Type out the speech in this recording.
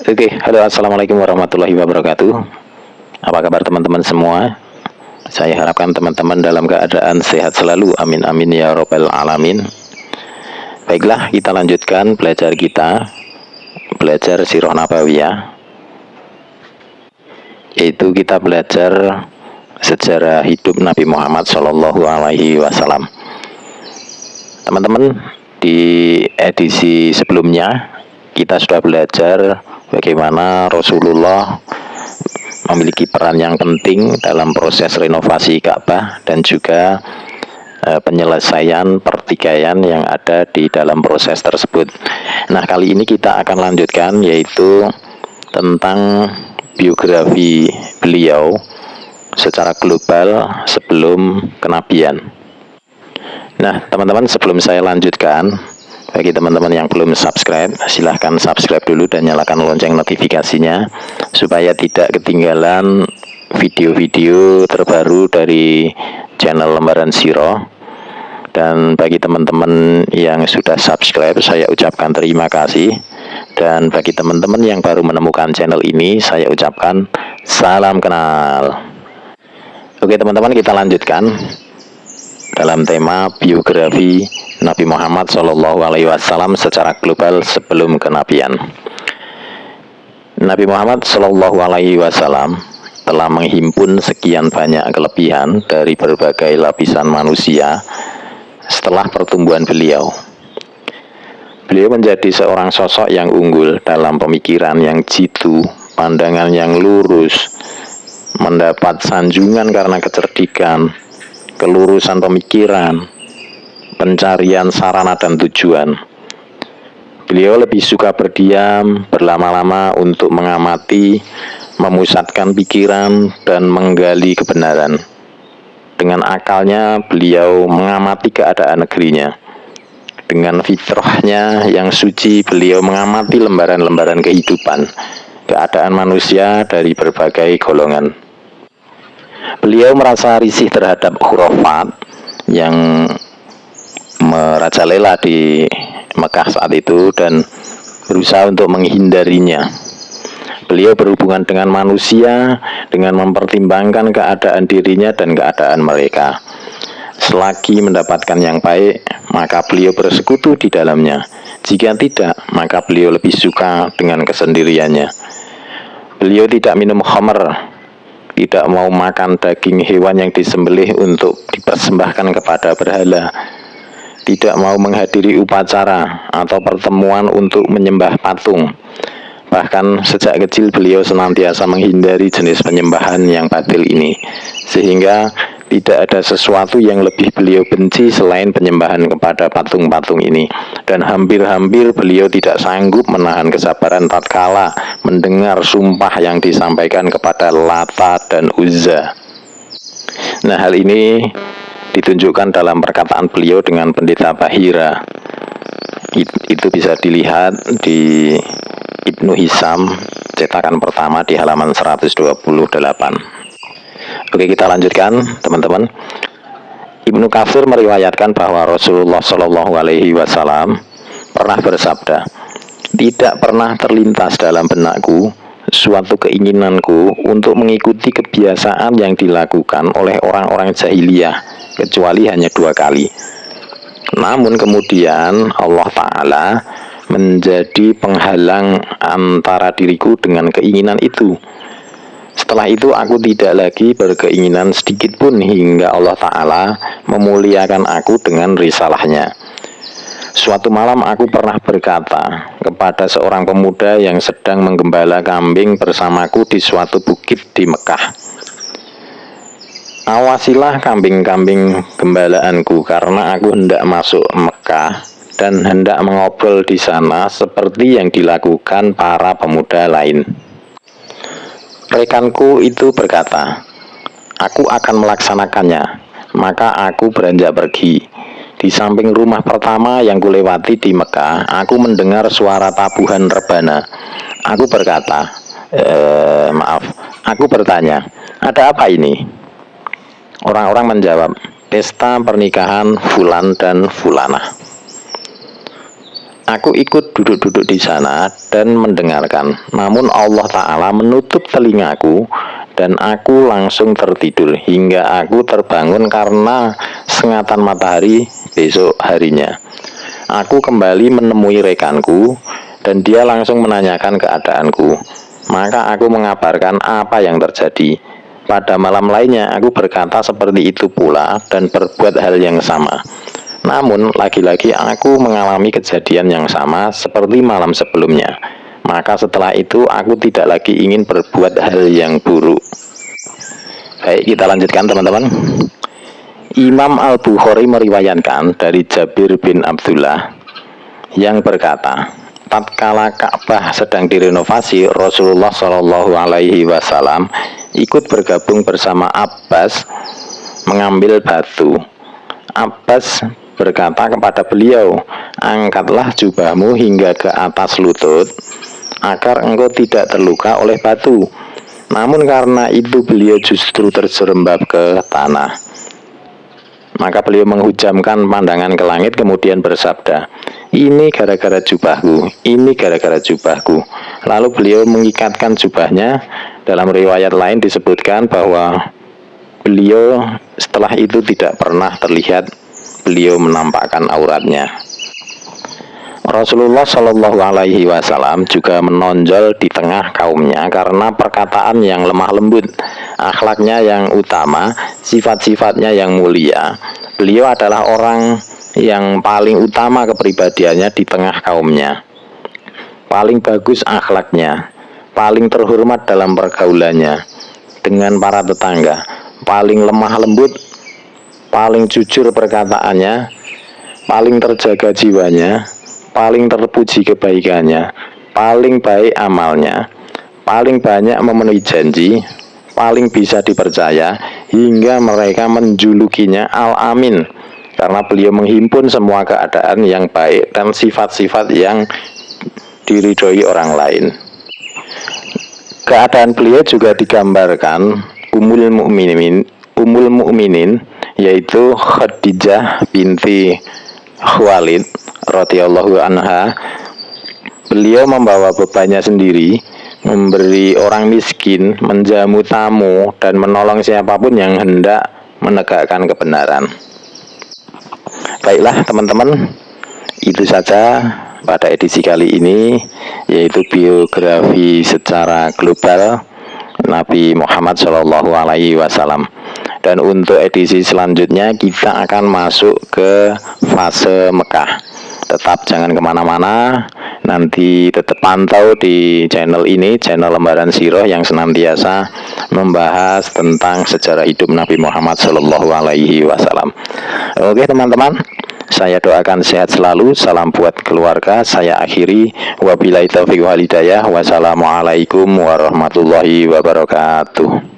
Oke, halo, assalamualaikum warahmatullahi wabarakatuh. Apa kabar teman-teman semua? Saya harapkan teman-teman dalam keadaan sehat selalu. Amin amin ya robbal alamin. Baiklah, kita lanjutkan belajar Sirah Nabawiyah. Yaitu kita belajar sejarah hidup Nabi Muhammad Shallallahu Alaihi Wasallam. Teman-teman, di edisi sebelumnya kita sudah belajar bagaimana Rasulullah memiliki peran yang penting dalam proses renovasi Ka'bah dan juga penyelesaian pertikaian yang ada di dalam proses tersebut. Nah, kali ini kita akan lanjutkan, yaitu tentang biografi beliau secara global sebelum kenabian. Nah, teman-teman, sebelum saya lanjutkan, bagi teman-teman yang belum subscribe, silahkan subscribe dulu dan nyalakan lonceng notifikasinya supaya tidak ketinggalan video-video terbaru dari channel Lembaran Sirah. Dan bagi teman-teman yang sudah subscribe, saya ucapkan terima kasih. Dan bagi teman-teman yang baru menemukan channel ini, saya ucapkan salam kenal. Oke teman-teman, kita lanjutkan dalam tema biografi Nabi Muhammad SAW secara global sebelum kenabian. Nabi Muhammad SAW telah menghimpun sekian banyak kelebihan dari berbagai lapisan manusia setelah pertumbuhan beliau. Beliau menjadi seorang sosok yang unggul dalam pemikiran yang jitu, pandangan yang lurus, mendapat sanjungan karena kecerdikan, kelurusan pemikiran, pencarian sarana dan tujuan. Beliau lebih suka berdiam, berlama-lama untuk mengamati, memusatkan pikiran, dan menggali kebenaran. Dengan akalnya, beliau mengamati keadaan negerinya. Dengan fitrahnya yang suci, beliau mengamati lembaran-lembaran kehidupan, keadaan manusia dari berbagai golongan. Beliau merasa risih terhadap khurafat yang merajalela di Mekah saat itu dan berusaha untuk menghindarinya. Beliau berhubungan dengan manusia dengan mempertimbangkan keadaan dirinya dan keadaan mereka. Selagi mendapatkan yang baik, maka beliau bersekutu di dalamnya. Jika tidak, maka beliau lebih suka dengan kesendiriannya. Beliau tidak minum khamr, tidak mau makan daging hewan yang disembelih untuk dipersembahkan kepada berhala, tidak mau menghadiri upacara atau pertemuan untuk menyembah patung. Bahkan sejak kecil beliau senantiasa menghindari jenis penyembahan yang batil ini, sehingga tidak ada sesuatu yang lebih beliau benci selain penyembahan kepada patung-patung ini. Dan hampir-hampir beliau tidak sanggup menahan kesabaran tatkala mendengar sumpah yang disampaikan kepada Lata dan Uzza. Nah, hal ini ditunjukkan dalam perkataan beliau dengan pendeta Bahira. Itu bisa dilihat di Ibnu Hisam cetakan pertama di halaman 128. Oke, kita lanjutkan teman-teman. Ibnu Katsir meriwayatkan bahwa Rasulullah Shallallahu Alaihi Wasallam pernah bersabda, "Tidak pernah terlintas dalam benakku suatu keinginanku untuk mengikuti kebiasaan yang dilakukan oleh orang-orang jahiliyah, kecuali hanya 2 kali. Namun kemudian Allah Ta'ala menjadi penghalang antara diriku dengan keinginan itu. Setelah itu aku tidak lagi berkeinginan sedikit pun hingga Allah Ta'ala memuliakan aku dengan risalahnya. Suatu malam aku pernah berkata kepada seorang pemuda yang sedang menggembala kambing bersamaku di suatu bukit di Mekah, awasilah kambing-kambing gembalaanku karena aku hendak masuk Mekah dan hendak mengobrol di sana seperti yang dilakukan para pemuda lain." Rekanku itu berkata, "Aku akan melaksanakannya." Maka aku beranjak pergi. Di samping rumah pertama yang kulewati di Mekah, aku mendengar suara tabuhan rebana. Aku berkata, aku bertanya, "Ada apa ini?" Orang-orang menjawab, "Pesta pernikahan Fulan dan Fulanah." Aku ikut duduk-duduk di sana dan mendengarkan. Namun Allah Ta'ala menutup telingaku dan aku langsung tertidur hingga aku terbangun karena sengatan matahari besok harinya. Aku kembali menemui rekanku dan dia langsung menanyakan keadaanku. Maka aku mengabarkan apa yang terjadi. Pada malam lainnya aku berkata seperti itu pula dan berbuat hal yang sama. Namun, lagi-lagi aku mengalami kejadian yang sama seperti malam sebelumnya. Maka setelah itu aku tidak lagi ingin berbuat hal yang buruk. Baik, kita lanjutkan teman-teman. Imam Al-Bukhari meriwayatkan dari Jabir bin Abdullah yang berkata, tatkala Ka'bah sedang direnovasi, Rasulullah Shallallahu Alaihi Wasallam ikut bergabung bersama Abbas mengambil batu. Abbas berkata kepada beliau, angkatlah jubahmu hingga ke atas lutut, agar engkau tidak terluka oleh batu. Namun karena itu beliau justru terjerembab ke tanah. Maka beliau menghujamkan pandangan ke langit kemudian bersabda, ini gara-gara jubahku, ini gara-gara jubahku. Lalu beliau mengikatkan jubahnya. Dalam riwayat lain disebutkan bahwa beliau setelah itu tidak pernah terlihat beliau menampakkan auratnya. Rasulullah Shallallahu Alaihi Wasallam juga menonjol di tengah kaumnya karena perkataan yang lemah lembut, akhlaknya yang utama, sifat-sifatnya yang mulia. Beliau adalah orang yang paling utama kepribadiannya di tengah kaumnya, paling bagus akhlaknya, paling terhormat dalam pergaulannya dengan para tetangga, paling lemah lembut, paling jujur perkataannya, paling terjaga jiwanya, paling terpuji kebaikannya, paling baik amalnya, paling banyak memenuhi janji, paling bisa dipercaya, hingga mereka menjulukinya Al-Amin, karena beliau menghimpun semua keadaan yang baik dan sifat-sifat yang diridhoi orang lain. Keadaan beliau juga digambarkan Ummul Mukminin yaitu Khadijah binti Khuwailid radhiyallahu anha. Beliau membawa bebannya sendiri, memberi orang miskin, menjamu tamu, dan menolong siapapun yang hendak menegakkan kebenaran. Baiklah teman-teman, itu saja pada edisi kali ini, yaitu biografi secara global Nabi Muhammad Shallallahu Alaihi Wasallam. Dan untuk edisi selanjutnya kita akan masuk ke fase Mekah. Tetap jangan kemana-mana, nanti tetap pantau di channel ini, channel Lembaran Sirah yang senantiasa membahas tentang sejarah hidup Nabi Muhammad Shallallahu Alaihi Wasallam. Oke teman-teman, saya doakan sehat selalu, salam buat keluarga. Saya akhiri, wabillahi taufiq wal hidayah, wassalamualaikum warahmatullahi wabarakatuh.